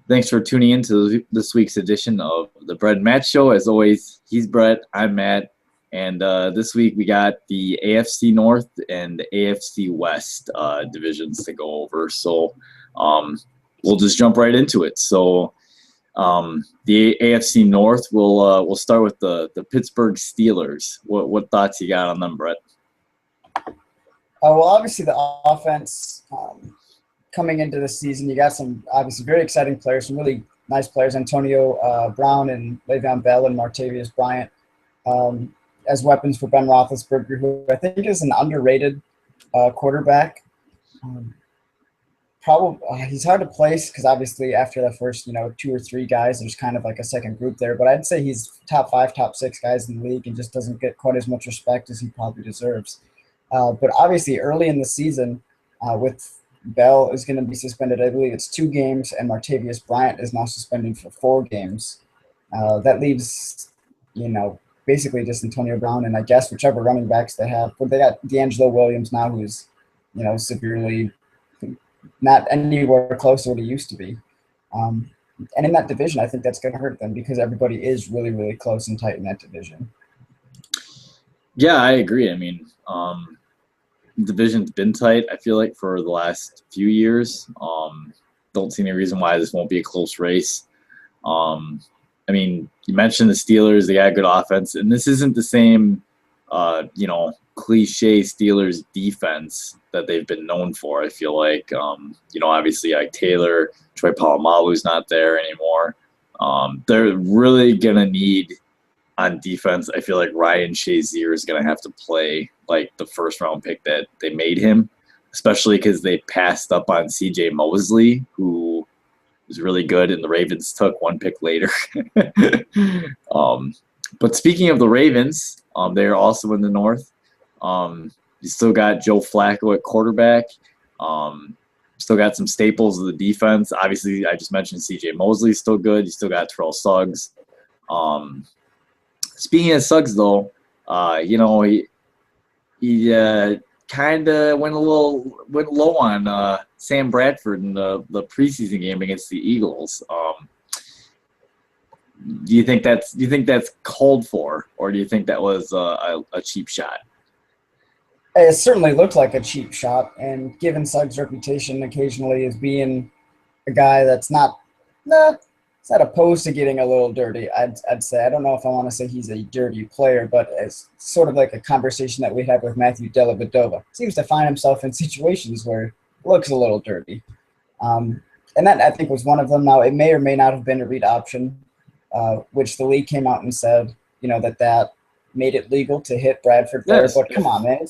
Thanks for tuning in to this week's edition of the Brett and Matt Show. As always, he's Brett, I'm Matt, and this week we got the AFC North and the AFC West divisions to go over. So we'll just jump right into it. So the AFC North, we'll start with the Pittsburgh Steelers. What thoughts you got on them, Brett? Well, obviously the offense coming into the season, you got some obviously very exciting players, some really nice players, Antonio Brown and Le'Veon Bell and Martavius Bryant as weapons for Ben Roethlisberger, who I think is an underrated quarterback. He's hard to place because obviously after the first, 2 or 3 guys, there's kind of like a second group there. But I'd say he's top 5, top 6 guys in the league and just doesn't get quite as much respect as he probably deserves. But obviously early in the season with Bell is going to be suspended. I believe it's 2 games, and Martavius Bryant is now suspended for 4 games. That leaves, basically just Antonio Brown and I guess whichever running backs they have. But they got D'Angelo Williams now, who's, severely not anywhere close to what he used to be. And in that division, I think that's going to hurt them because everybody is really, really close and tight in that division. Yeah, I agree. I mean, division's been tight, I feel like, for the last few years. Don't see any reason why this won't be a close race. I mean, you mentioned the Steelers, they got a good offense, and this isn't the same, cliche Steelers defense that they've been known for. I feel like, obviously Ike Taylor, Troy Polamalu's not there anymore. They're really going to need on defense. I feel like Ryan Shazier is going to have to play like the first round pick that they made him, especially because they passed up on CJ Mosley, who was really good, and the Ravens took 1 pick later. But speaking of the Ravens, they're also in the North. You still got Joe Flacco at quarterback. Still got some staples of the defense. Obviously, I just mentioned CJ Mosley's still good. You still got Terrell Suggs. Speaking of Suggs, though, he kind of went low on Sam Bradford in the preseason game against the Eagles. Do you think that's called for, or do you think that was a cheap shot? It certainly looked like a cheap shot, and given Suggs' reputation occasionally as being a guy that's not opposed to getting a little dirty, I'd say. I don't know if I want to say he's a dirty player, but it's sort of like a conversation that we had with Matthew Dellavedova. Seems to find himself in situations where it looks a little dirty. And that, I think, was one of them. Now, it may or may not have been a read option, which the league came out and said, that made it legal to hit Bradford there. Yes. But come on, man.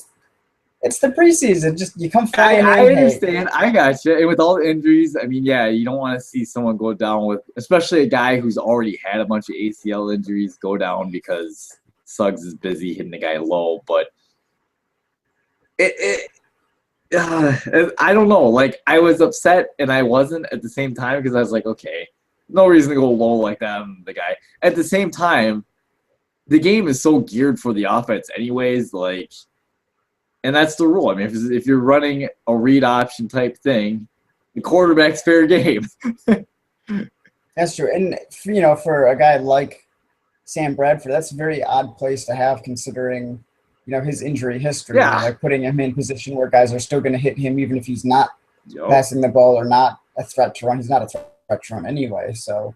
It's the preseason. Just you come flying in. I understand. I got you. And with all the injuries, I mean, yeah, you don't want to see someone go down with, especially a guy who's already had a bunch of ACL injuries, go down because Suggs is busy hitting the guy low. But I don't know. Like, I was upset and I wasn't at the same time because I was like, okay, no reason to go low like that on the guy. At the same time, the game is so geared for the offense anyways, like. And that's the rule. I mean, if you're running a read option type thing, the quarterback's fair game. That's true. And, for a guy like Sam Bradford, that's a very odd place to have considering, his injury history. Yeah. Like putting him in a position where guys are still going to hit him even if he's not passing the ball or not a threat to run. He's not a threat to run anyway. So,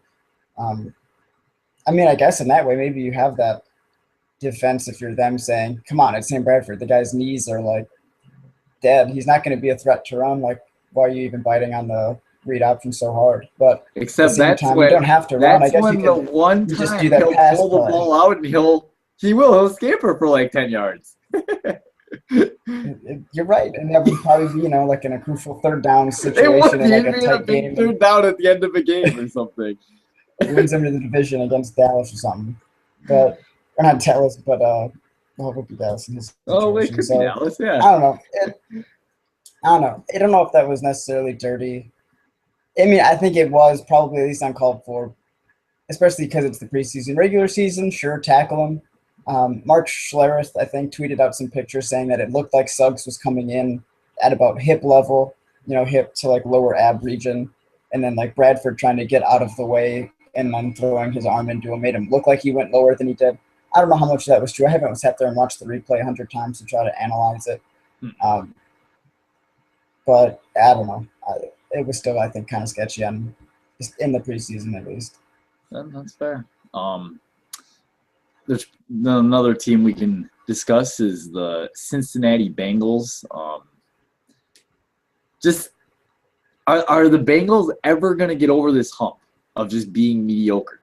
I guess in that way, maybe you have that defense if you're them saying, come on, it's Sam Bradford. The guy's knees are like dead. He's not going to be a threat to run. Like, why are you even biting on the read option so hard? But except that's when you don't have to run. I guess when you can just do that pass pull the ball out and he'll scamper for like 10 yards. You're right, and that would probably be like in a crucial third down situation. It would in like be a big third down at the end of a game or something. It wins them to the division against Dallas or something, or not Dallas, but it would be Dallas in his situation. It could be Dallas, yeah. I don't know. I don't know if that was necessarily dirty. I mean, I think it was probably at least uncalled for, especially because it's the preseason. Regular season, sure, tackle him. Mark Schlereth, I think, tweeted out some pictures saying that it looked like Suggs was coming in at about hip level, hip to like lower ab region. and then like Bradford trying to get out of the way and then throwing his arm into him made him look like he went lower than he did. I don't know how much of that was true. I haven't sat there and watched the replay 100 times to try to analyze it. But I don't know. It was still, I think, kind of sketchy in the preseason at least. That's fair. There's another team we can discuss is the Cincinnati Bengals. Are the Bengals ever going to get over this hump of just being mediocre?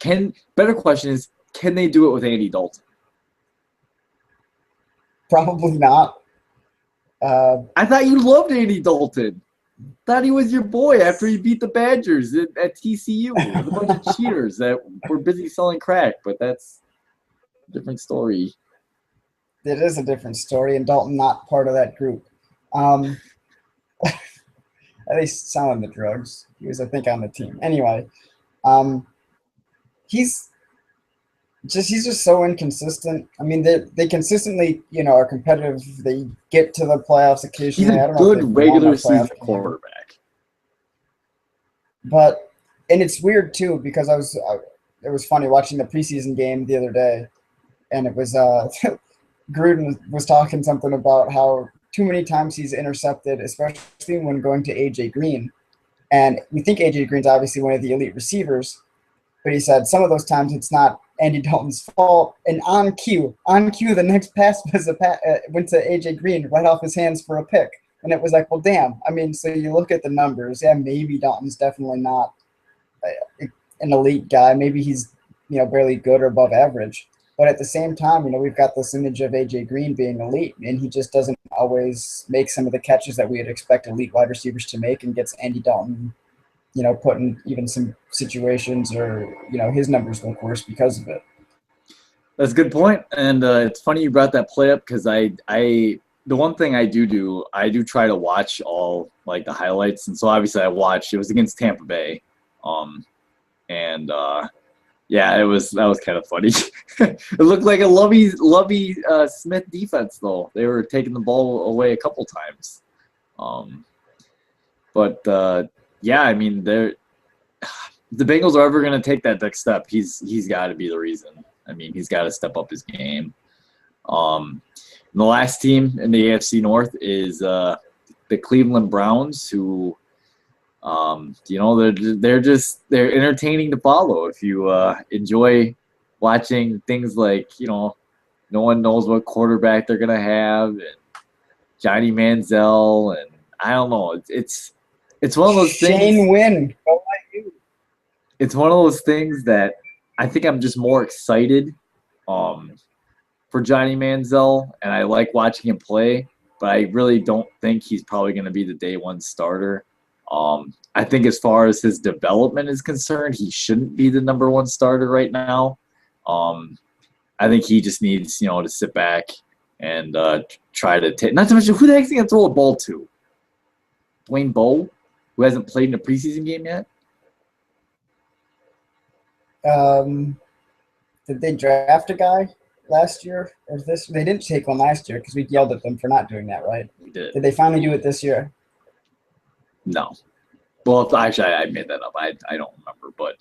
Better question is, can they do it with Andy Dalton? Probably not. I thought you loved Andy Dalton. Thought he was your boy after he beat the Badgers at TCU with a bunch of cheaters that were busy selling crack, but that's a different story. It is a different story, and Dalton not part of that group. At least selling the drugs. He was, I think, on the team. Anyway, he's just so inconsistent. I mean, they consistently, are competitive. They get to the playoffs occasionally. He's a good regular season quarterback. And it's weird too because it was funny watching the preseason game the other day, and it was Gruden was talking something about how too many times he's intercepted, especially when going to AJ Green. And we think AJ Green's obviously one of the elite receivers, but he said some of those times it's not Andy Dalton's fault. And on cue, the next pass was went to AJ Green right off his hands for a pick. And it was like, well, damn. I mean, so you look at the numbers. Yeah, maybe Dalton's definitely not an elite guy. Maybe he's, barely good or above average. But at the same time, we've got this image of AJ Green being elite, and he just doesn't always make some of the catches that we would expect elite wide receivers to make, and gets Andy Dalton, put in even some situations or, his numbers look worse because of it. That's a good point. And it's funny you brought that play up because the one thing I do try to watch all like the highlights. And so obviously I watched, it was against Tampa Bay. Yeah, that was kind of funny. It looked like a Lovey Smith defense, though. They were taking the ball away a couple times. Yeah, I mean, the Bengals are ever going to take that next step. He's got to be the reason. I mean, he's got to step up his game. The last team in the AFC North is the Cleveland Browns, who they're entertaining to follow if you enjoy watching things like, no one knows what quarterback they're gonna have, and Johnny Manziel, and I don't know. It's one of those things. Shane Wynn, go like you. It's one of those things that I think I'm just more excited for Johnny Manziel, and I like watching him play, but I really don't think he's probably going to be the day one starter. I think as far as his development is concerned, he shouldn't be the number one starter right now. I think he just needs, to sit back and try to take – not to mention, who the heck's he going to throw a ball to? Dwayne Bowe, who hasn't played in a preseason game yet? Did they draft a guy last year or this? They didn't take one last year because we yelled at them for not doing that, right? We did. Did they finally do it this year? No. Well, actually, I made that up. I don't remember, but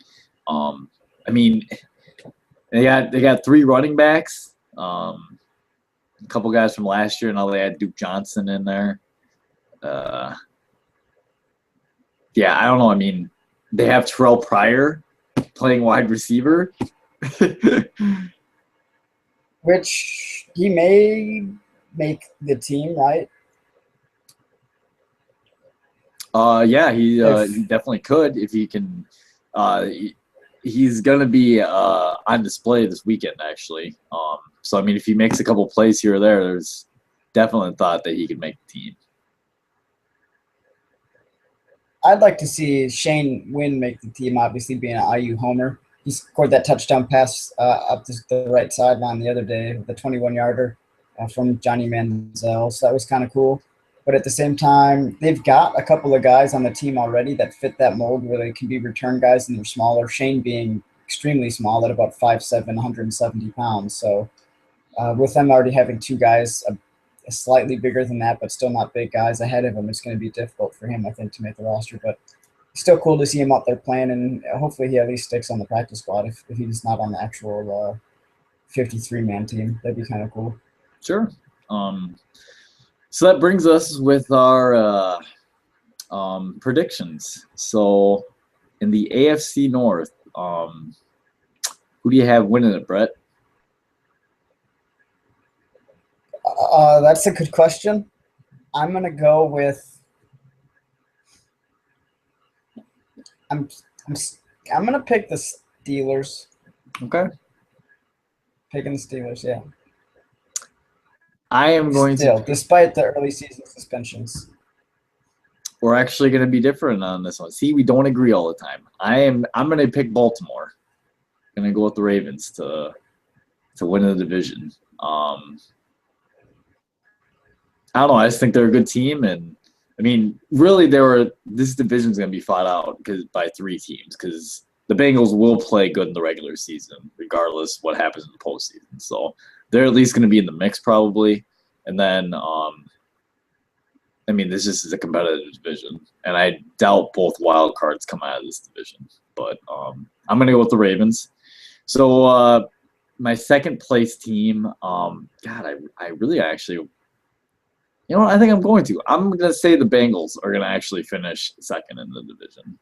I mean, they got three running backs, a couple guys from last year, and now they had Duke Johnson in there. Yeah, I don't know. I mean, they have Terrell Pryor playing wide receiver, which he may make the team, right? Yeah, he definitely could if he can. He's going to be on display this weekend, actually. So, I mean, if he makes a couple plays here or there, there's definitely a thought that he could make the team. I'd like to see Shane Wynn make the team, obviously being an IU homer. He scored that touchdown pass up the right sideline the other day, the 21-yarder from Johnny Manziel. So that was kind of cool. But at the same time, they've got a couple of guys on the team already that fit that mold where they can be return guys and they're smaller. Shane being extremely small at about 5'7", 170 pounds. So with them already having two guys slightly bigger than that, but still not big guys ahead of him, it's going to be difficult for him, I think, to make the roster. But still cool to see him out there playing, and hopefully he at least sticks on the practice squad if he's not on the actual 53-man team. That'd be kind of cool. Sure. So that brings us with our predictions. So in the AFC North, who do you have winning it, Brett? That's a good question. I'm gonna go with. I'm gonna pick the Steelers. Okay. Picking the Steelers, yeah. I am going Still, to. despite the early season suspensions. We're actually going to be different on this one. See, we don't agree all the time. I'm going to pick Baltimore. I'm going to go with the Ravens to win the division. I don't know. I just think they're a good team, and I mean, really, this division's going to be fought out by 3 teams because the Bengals will play good in the regular season, regardless what happens in the postseason. So they're at least going to be in the mix probably, and then I mean, this just is a competitive division, and I doubt both wild cards come out of this division. But I'm going to go with the Ravens. So my second place team, God, I really actually, you know what, I think I'm going to. I'm going to say the Bengals are going to actually finish second in the division.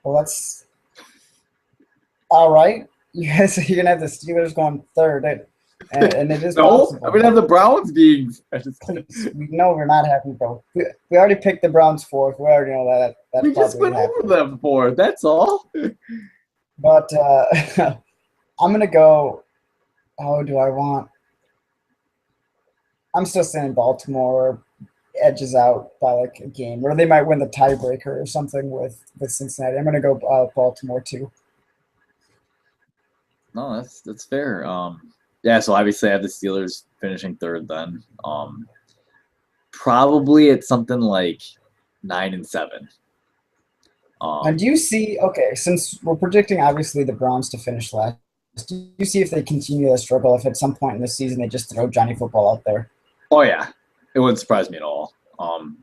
Well, that's all right. You're going to have the Steelers going third. And it is no, possible. I'm going to have the Browns being. Please, we know we're not happy, bro. We already picked the Browns fourth. We already know that. That's we just went over them for. That's all. But I'm going to go. Oh, do I want? I'm still saying Baltimore edges out by like a game, or they might win the tiebreaker or something with Cincinnati. I'm going to go Baltimore too. No, that's fair. Yeah, so obviously I have the Steelers finishing third then. Probably it's something like 9-7. And do you see, okay, since we're predicting obviously the Browns to finish last, do you see if they continue to struggle, if at some point in the season they just throw Johnny Football out there? Oh, yeah. It wouldn't surprise me at all.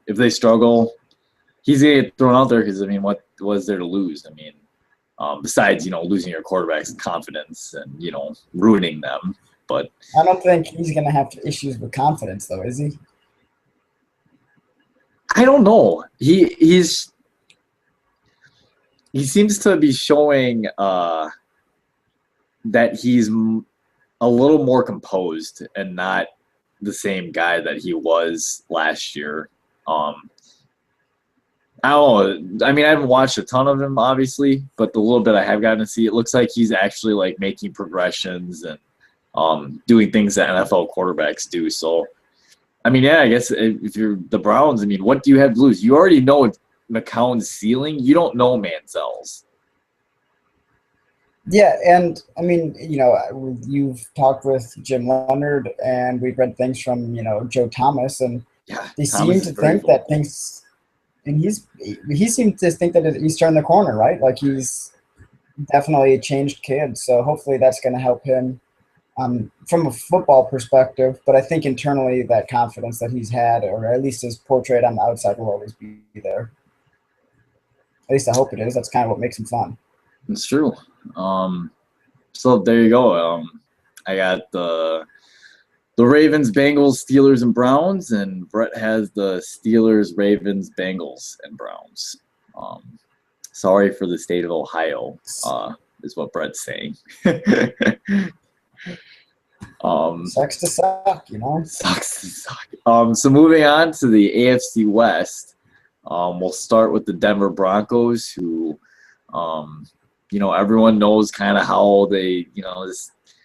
If they struggle, he's going to get thrown out there because, I mean, what was there to lose? I mean, besides, losing your quarterback's confidence and, ruining them. But I don't think he's going to have issues with confidence, though, is he? I don't know. He seems to be showing that he's a little more composed and not the same guy that he was last year. I don't know. I mean, I haven't watched a ton of him, obviously, but the little bit I have gotten to see, it looks like he's actually like making progressions and doing things that NFL quarterbacks do. So, I mean, yeah, I guess if you're the Browns, I mean, what do you have to lose? You already know McCown's ceiling. You don't know Manziel's. Yeah, and I mean, you've talked with Jim Leonard, and we've read things from Joe Thomas, and they seem to think that things, and he seemed to think that he's turned the corner, right? Like he's definitely a changed kid. So hopefully that's going to help him from a football perspective. But I think internally that confidence that he's had, or at least is portrayed on the outside, will always be there. At least I hope it is. That's kind of what makes him fun. It's true. So there you go. I got the Ravens, Bengals, Steelers, and Browns, and Brett has the Steelers, Ravens, Bengals, and Browns. Sorry for the state of Ohio, is what Brett's saying. Sucks to suck, Sucks to suck. So moving on to the AFC West, we'll start with the Denver Broncos, who, everyone knows kind of how they,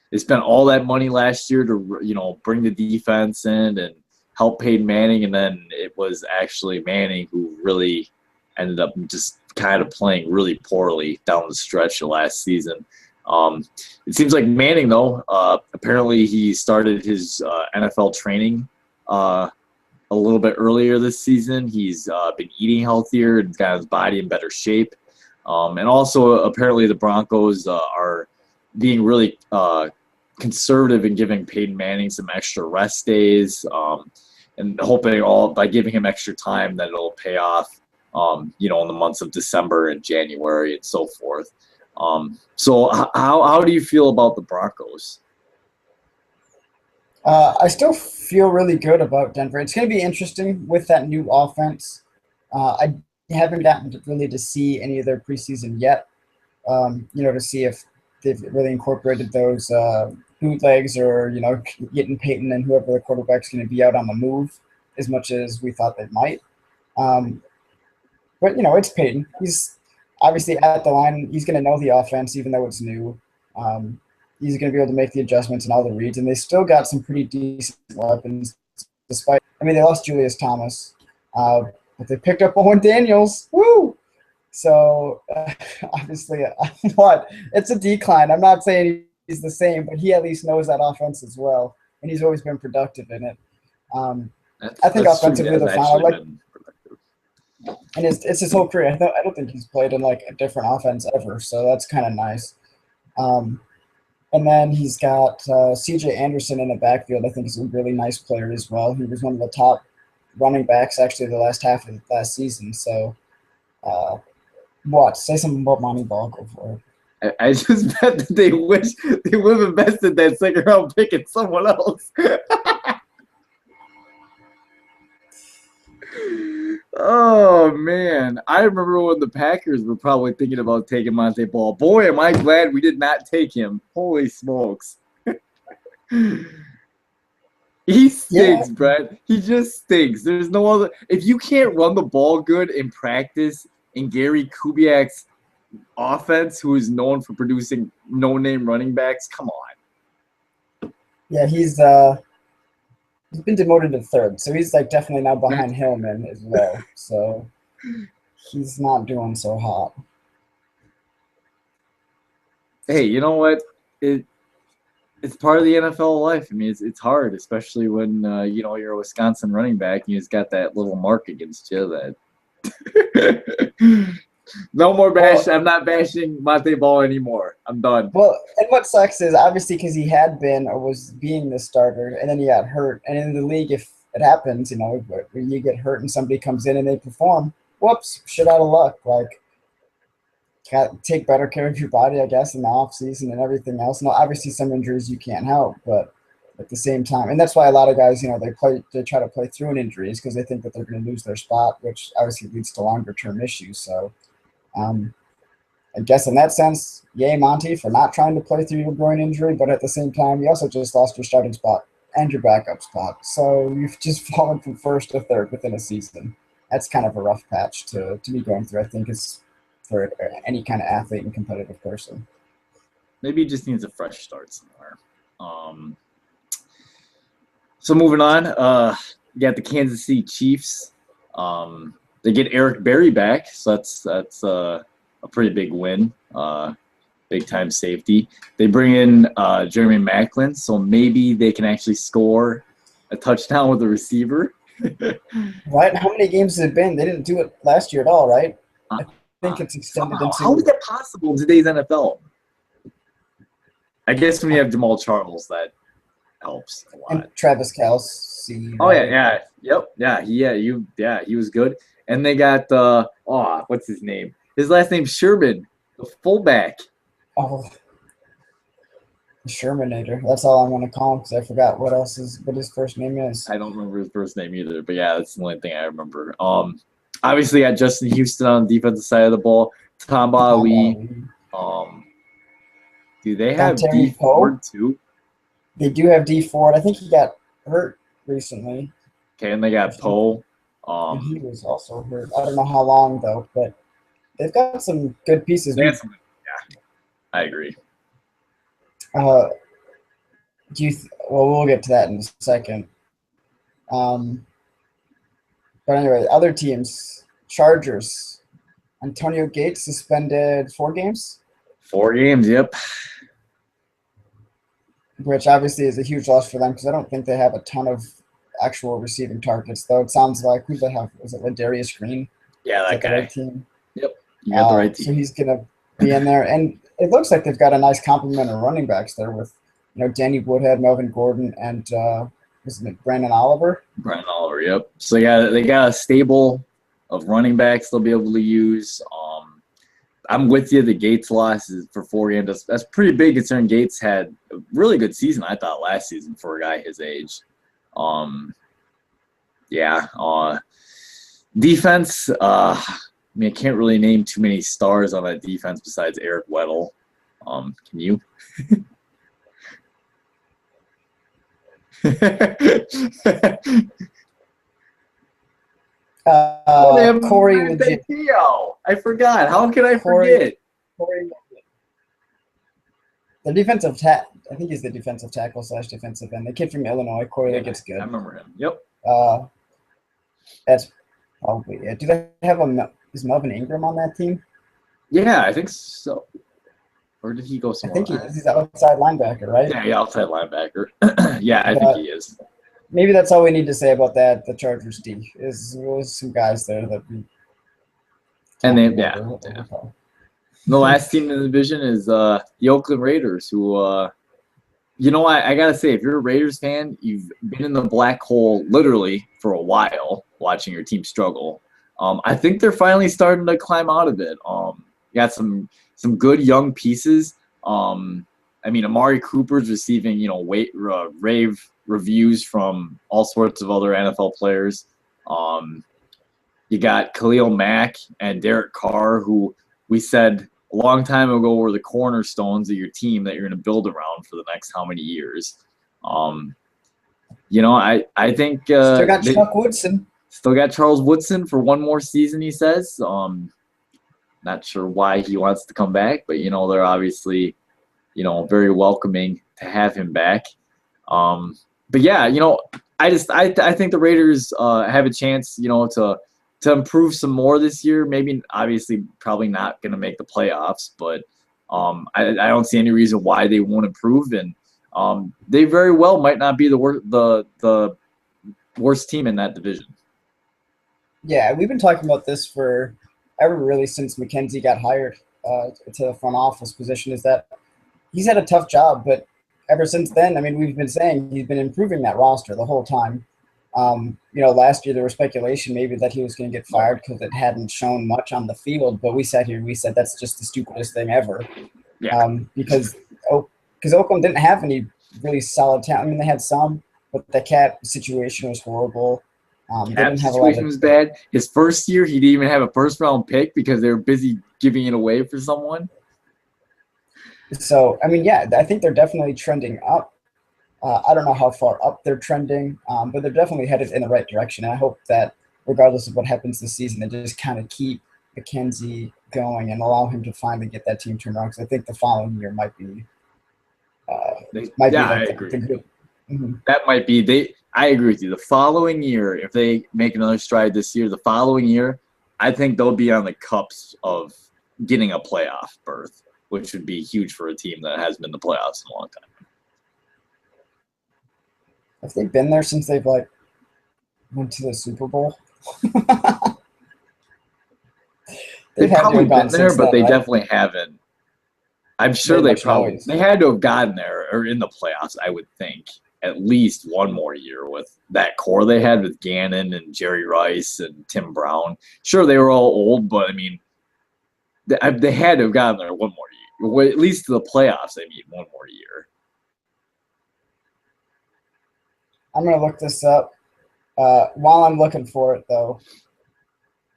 they spent all that money last year to, bring the defense in and help Peyton Manning, and then it was actually Manning who really ended up just kind of playing really poorly down the stretch of last season. It seems like Manning, though, apparently he started his NFL training a little bit earlier this season. He's been eating healthier and got his body in better shape. And also, apparently, the Broncos are being really conservative in giving Peyton Manning some extra rest days. and hoping all by giving him extra time that it'll pay off. In the months of December and January and so forth. So how do you feel about the Broncos? I still feel really good about Denver. It's going to be interesting with that new offense. I haven't gotten really to see any of their preseason yet, to see if they've really incorporated those bootlegs or, getting Peyton and whoever the quarterback's going to be out on the move as much as we thought they might. But, it's Peyton. He's obviously at the line. He's going to know the offense, even though it's new. He's going to be able to make the adjustments and all the reads. And they still got some pretty decent weapons, despite – they lost Julius Thomas. But they picked up Owen Daniels. Woo! So, obviously, it's a decline. I'm not saying he's the same, but he at least knows that offense as well. And he's always been productive in it. I think offensively they're fine. And it's his whole career. I don't think he's played in a different offense ever, so that's kind of nice. And then he's got C.J. Anderson in the backfield. I think he's a really nice player as well. He was one of the top running backs actually the last half of last season. So, say something about Moneyball. Go for it. I just bet that they wish they would have invested that second round pick in someone else. Oh, man. I remember when the Packers were probably thinking about taking Monte Ball. Boy, am I glad we did not take him. Holy smokes. He stinks, Brett. He just stinks. There's no other – if you can't run the ball good in practice in Gary Kubiak's offense, who is known for producing no-name running backs, come on. Yeah, he's been demoted to third, so he's definitely now behind Hillman as well. So he's not doing so hot. Hey, you know what? It's part of the NFL life. It's hard, especially when you're a Wisconsin running back and you just got that little mark against you. That no more bash. I'm not bashing Monte Ball anymore. I'm done. Well, and what sucks is obviously because he had been or was being the starter, and then he got hurt. And in the league, if it happens, when you get hurt and somebody comes in and they perform, whoops, shit out of luck. Take better care of your body, I guess, in the off season and everything else. Now, obviously, some injuries you can't help, but at the same time, and that's why a lot of guys, they try to play through an injuries because they think that they're going to lose their spot, which obviously leads to longer term issues. So. I guess in that sense, yay, Monty, for not trying to play through your groin injury, but at the same time, you also just lost your starting spot and your backup spot. So you've just fallen from first to third within a season. That's kind of a rough patch to be going through, I think, is for any kind of athlete and competitive person. Maybe he just needs a fresh start somewhere. So moving on, you got the Kansas City Chiefs. They get Eric Berry back, so that's a pretty big win, big time safety. They bring in Jeremy Maclin, so maybe they can actually score a touchdown with a receiver. Right? How many games has it been? They didn't do it last year at all, right? I think it's extended into. How is that possible in today's NFL? I guess when you have Jamal Charles, that helps a lot. And Travis Kelce. Oh yeah, he was good. And they got what's his name? His last name's Sherman, the fullback. Oh, Shermanator. That's all I'm gonna call him because I forgot what his first name is. I don't remember his first name either, but yeah, that's the only thing I remember. Obviously, got Justin Houston on the defensive side of the ball. Tamba Ali. Do they have D Ford too? They do have D Ford. I think he got hurt recently. Okay, and they got Poe. And he was also hurt. I don't know how long though, but they've got some good pieces. Yeah, I agree. We'll get to that in a second. But anyway, other teams, Chargers. Antonio Gates suspended 4 games. 4 games, yep. Which obviously is a huge loss for them because I don't think they have a ton of actual receiving targets, though. It sounds like who they have? Was it Ladarius Green? Yeah, that guy. The right team? Yep, you got the right team. So he's gonna be in there, and it looks like they've got a nice complement of running backs there with, Danny Woodhead, Melvin Gordon, and isn't it Brandon Oliver? Brian Oliver, yep. So they got a stable of running backs they'll be able to use. I'm with you. The Gates loss is for 4 games. That's pretty big considering Gates had a really good season, I thought, last season for a guy his age. Defense, I mean, I can't really name too many stars on that defense besides Eric Weddle. Can you? Corey legit. I forgot. How could I forget? Corey, the defensive tackle. I think he's the defensive tackle / defensive end. The kid from Illinois, Corey, that gets good. I remember him. Yep. That's probably it. Do they have is Melvin Ingram on that team? Yeah, I think so. Or did he go somewhere? I think he's outside linebacker, right? Yeah, outside linebacker. Yeah, I think he is. Maybe that's all we need to say about that. The Chargers D is some guys there that we. And they, The last team in the division is the Oakland Raiders, who, I gotta say, if you're a Raiders fan, you've been in the black hole literally for a while, watching your team struggle. I think they're finally starting to climb out of it. Got some good young pieces. Amari Cooper's receiving, rave reviews from all sorts of other NFL players. You got Khalil Mack and Derek Carr, who we said a long time ago were the cornerstones of your team that you're going to build around for the next how many years. I think still got Chuck Woodson. Still got Charles Woodson for one more season, he says. Not sure why he wants to come back, but they're obviously, very welcoming to have him back. But yeah, I think the Raiders have a chance, to improve some more this year. Maybe obviously probably not going to make the playoffs, but I don't see any reason why they won't improve, and they very well might not be the worst team in that division. Yeah, we've been talking about this for ever really since McKenzie got hired to the front office position, is that he's had a tough job, but ever since then, we've been saying he's been improving that roster the whole time. Last year there was speculation maybe that he was going to get fired because it hadn't shown much on the field, but we sat here and we said that's just the stupidest thing ever. Yeah. Because Oakland didn't have any really solid talent. They had some, but the cap situation was horrible. Cap situation was bad. His first year, he didn't even have a first-round pick because they were busy giving it away for someone. So, I think they're definitely trending up. I don't know how far up they're trending, but they're definitely headed in the right direction. And I hope that regardless of what happens this season, they just kind of keep McKenzie going and allow him to finally get that team turned around. Because I think the following year might be. I agree. That might be I agree with you. The following year, if they make another stride this year, the following year, I think they'll be on the cusp of getting a playoff berth, which would be huge for a team that hasn't been in the playoffs in a long time. Have they been there since they've went to the Super Bowl? They've probably been there, but they definitely haven't. I'm sure they had to have gotten there or in the playoffs, I would think, at least one more year with that core they had with Gannon and Jerry Rice and Tim Brown. Sure, they were all old, but they had to have gotten there one more year. At least to the playoffs, they need one more year. I'm going to look this up. While I'm looking for it, though,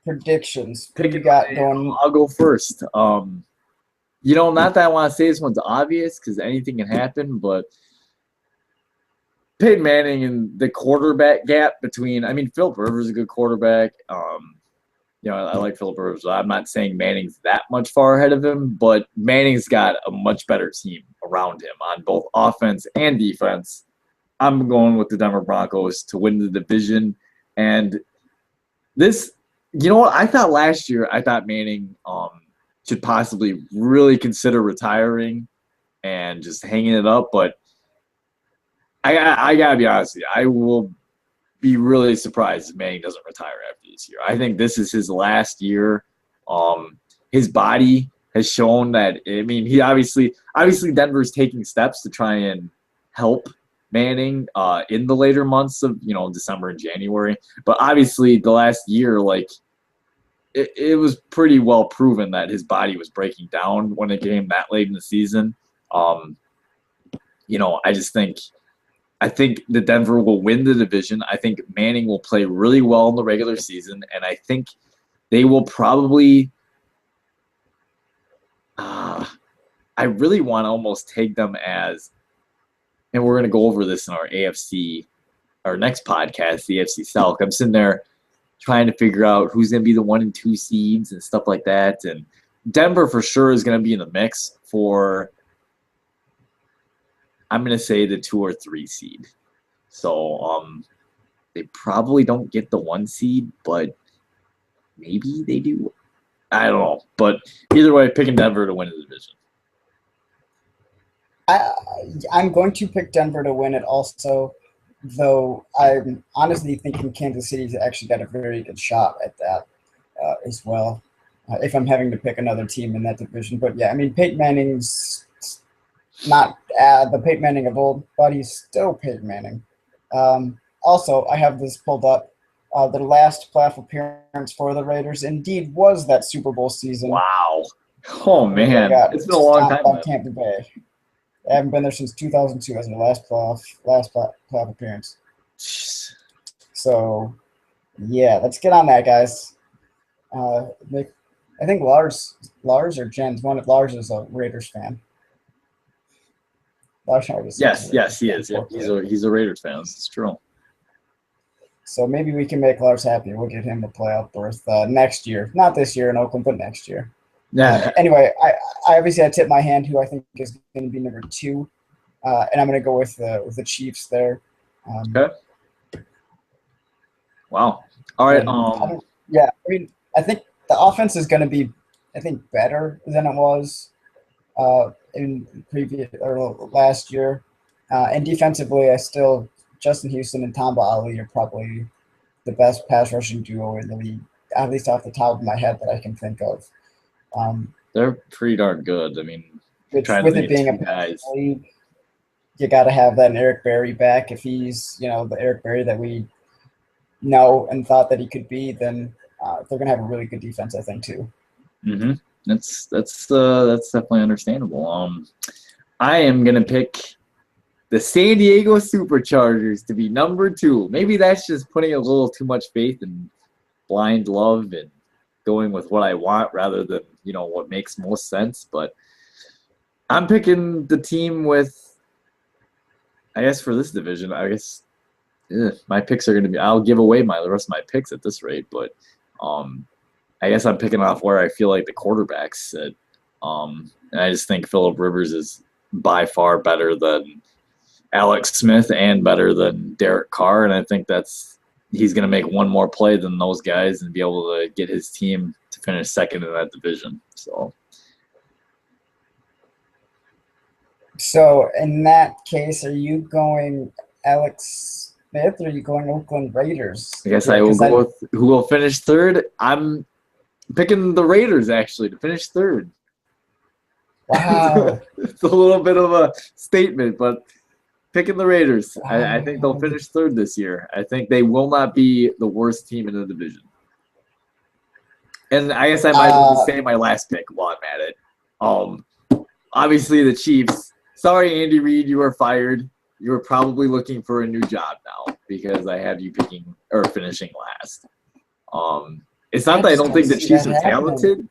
predictions. What you got going? I'll go first. Not that I want to say this one's obvious because anything can happen, but Peyton Manning and the quarterback gap between – Philip Rivers is a good quarterback. I like Philip Rivers. I'm not saying Manning's that much far ahead of him, but Manning's got a much better team around him on both offense and defense. I'm going with the Denver Broncos to win the division. And this – what? I thought last year Manning should possibly really consider retiring and just hanging it up, but I gotta be honest with you. I will be really surprised if Manning doesn't retire after this year. I think this is his last year. His body has shown that. He obviously Denver's taking steps to try and help Manning in the later months of, December and January. But obviously the last year, like, it was pretty well proven that his body was breaking down when it came that late in the season. I think that Denver will win the division. I think Manning will play really well in the regular season, and I think they will probably I really want to almost take them as, and we're going to go over this in our AFC, our next podcast, the AFC South. I'm sitting there trying to figure out who's going to be the 1 and 2 seeds and stuff like that. And Denver for sure is going to be in the mix for, I'm going to say, the 2 or 3 seed. So they probably don't get the 1 seed, but maybe they do. I don't know. But either way, picking Denver to win the division. I'm going to pick Denver to win it also, though I'm honestly thinking Kansas City's actually got a very good shot at that as well, if I'm having to pick another team in that division. But yeah, I mean, Peyton Manning's not the Peyton Manning of old, but he's still Peyton Manning. Also, I have this pulled up. The last playoff appearance for the Raiders indeed was that Super Bowl season. Wow. Oh, man. It's been a long time. On Tampa Bay. They haven't been there since 2002 as their last playoff appearance. Jeez. So, yeah, let's get on that, guys. I think Lars or Jens, one of Lars is a Raiders fan. Yes, he is. Yeah, he's a Raiders fan. It's true. So maybe we can make Lars happy. We'll get him a playoff berth next year. Not this year in Oakland, but next year. Yeah. Anyway, I obviously tip my hand who I think is going to be number 2, and I'm going to go with the Chiefs there. Okay. Wow. All right. I think the offense is going to be, better than it was in previous or last year, and defensively, Justin Houston and Tamba Ali are probably the best pass rushing duo in the league, at least off the top of my head that I can think of. They're pretty darn good. I mean, with it being a guys, league, you got to have that Eric Berry back. If he's, the Eric Berry that we know and thought that he could be, then they're gonna have a really good defense, I think, too. Mm-hmm. That's definitely understandable. I am gonna pick the San Diego Superchargers to be number 2. Maybe that's just putting a little too much faith in blind love and going with what I want rather than, what makes most sense. But I'm picking the team with, I guess for this division, my picks are going to be, I'll give away the rest of my picks at this rate. But I guess I'm picking off where I feel like the quarterbacks sit. And I just think Phillip Rivers is by far better than Alex Smith and better than Derek Carr. And I think he's going to make one more play than those guys and be able to get his team to finish second in that division. So in that case, are you going Alex Smith or are you going Oakland Raiders? I guess I will go with who will finish third. I'm picking the Raiders, actually, to finish third. Wow. It's a little bit of a statement, but picking the Raiders. I think they'll finish third this year. I think they will not be the worst team in the division. And I guess I might as well say my last pick while I'm at it. Obviously, the Chiefs. Sorry, Andy Reid, you are fired. You are probably looking for a new job now because I have you picking or finishing last. It's not that I don't think the Chiefs are talented.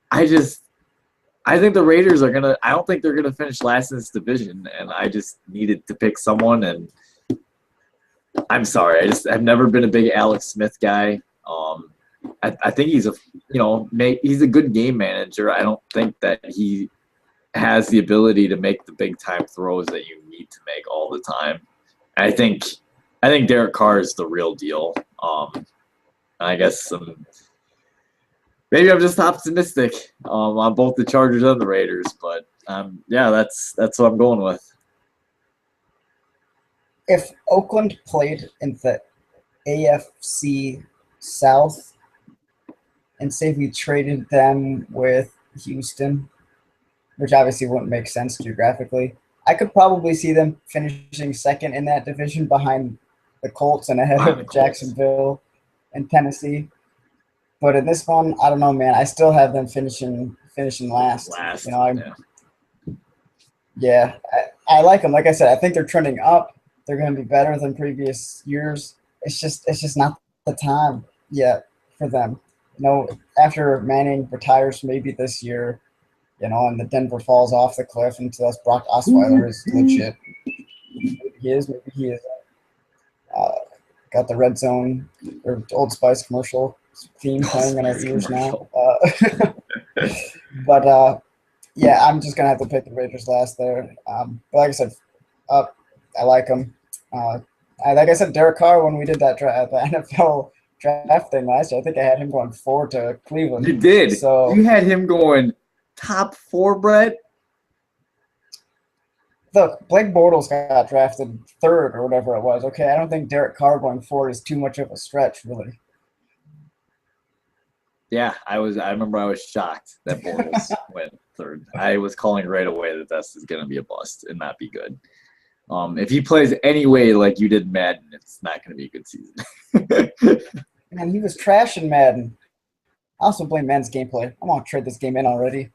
I think the Raiders are gonna. I don't think they're gonna finish last in this division, and I just needed to pick someone. And I'm sorry, I've never been a big Alex Smith guy. I think he's he's a good game manager. I don't think that he has the ability to make the big time throws that you need to make all the time. And I think Derek Carr is the real deal. I guess maybe I'm just optimistic on both the Chargers and the Raiders, but that's what I'm going with. If Oakland played in the AFC South, and say we traded them with Houston, which obviously wouldn't make sense geographically, I could probably see them finishing second in that division behind the Colts and ahead Behind the of Colts. Jacksonville and Tennessee. But in this one, I don't know, man. I still have them finishing last. You know, I like them. Like I said, I think they're trending up. They're going to be better than previous years. It's just not the time yet for them. You know, after Manning retires maybe this year, you know, and the Denver falls off the cliff until us Brock Osweiler is legit. Maybe he is. Maybe he is. Got the Red Zone or Old Spice commercial theme playing in our ears now. But yeah, I'm just gonna have to pick the Raiders last there. But like I said, I like them. Like I said, Derek Carr, when we did that the NFL draft thing last year, I think I had him going 4 to Cleveland. You did. So you had him going top 4, Brett. Look, Blake Bortles got drafted 3rd or whatever it was. Okay, I don't think Derek Carr going 4 is too much of a stretch, really. Yeah, I remember I was shocked that Bortles went 3rd. I was calling right away that this is going to be a bust and not be good. If he plays any way like you did Madden, it's not going to be a good season. Man, he was trash in Madden. I also blame Madden's gameplay. I want to trade this game in already.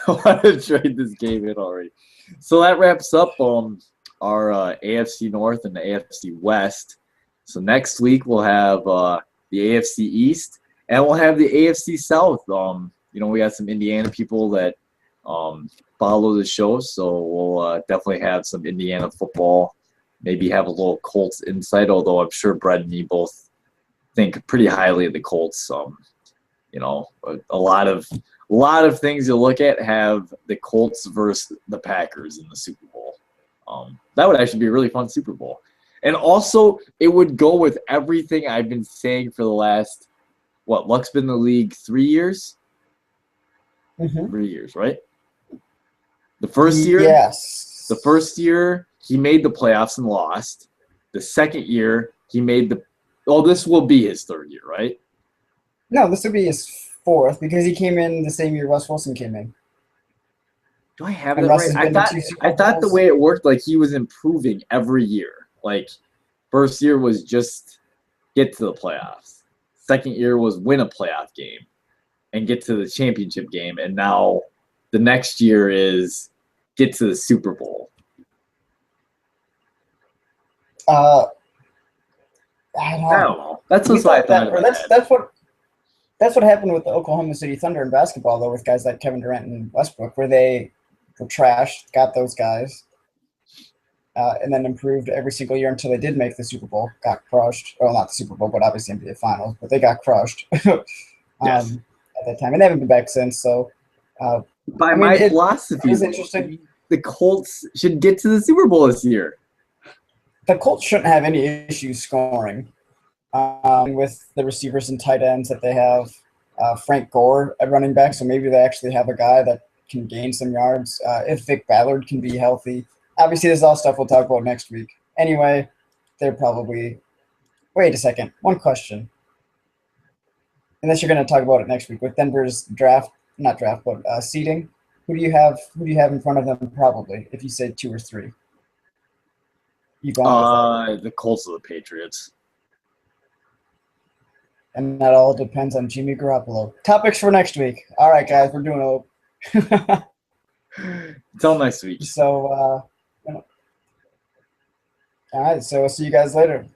I want to trade this game in already. So that wraps up our AFC North and the AFC West. So next week we'll have the AFC East and we'll have the AFC South. You know, we got some Indiana people that follow the show, so we'll definitely have some Indiana football. Maybe have a little Colts insight, although I'm sure Brett and me both think pretty highly of the Colts. You know, a lot of things you look at have the Colts versus the Packers in the Super Bowl. That would actually be a really fun Super Bowl. And also, it would go with everything I've been saying for the last, Luck's been in the league 3 years? Mm-hmm. 3 years, right? The first year? Yes. The first year, he made the playoffs and lost. The second year, he made this will be his 3rd year, right? No, this would be his 4th because he came in the same year Russ Wilson came in. Do I have it right? I thought the way it worked, like he was improving every year. Like first year was just get to the playoffs. Second year was win a playoff game and get to the championship game. And now the next year is get to the Super Bowl. I don't know. That's what I thought. That's what happened with the Oklahoma City Thunder in basketball, though, with guys like Kevin Durant and Westbrook, where they were trash, got those guys, and then improved every single year until they did make the Super Bowl, got crushed. Well, not the Super Bowl, but obviously NBA Finals, but they got crushed Yes. at that time, and they haven't been back since. So, my philosophy, is interesting. The Colts should get to the Super Bowl this year. The Colts shouldn't have any issues scoring. With the receivers and tight ends that they have, Frank Gore at running back, so maybe they actually have a guy that can gain some yards. If Vic Ballard can be healthy. Obviously, this is all stuff we'll talk about next week. Anyway, they're probably – wait a second. One question. Unless you're going to talk about it next week. With Denver's seeding, who do you have in front of them probably, if you say 2 or 3? You going with the Colts or the Patriots. And that all depends on Jimmy Garoppolo. Topics for next week. All right, guys, we're doing Until next week. So, all right, so we'll see you guys later.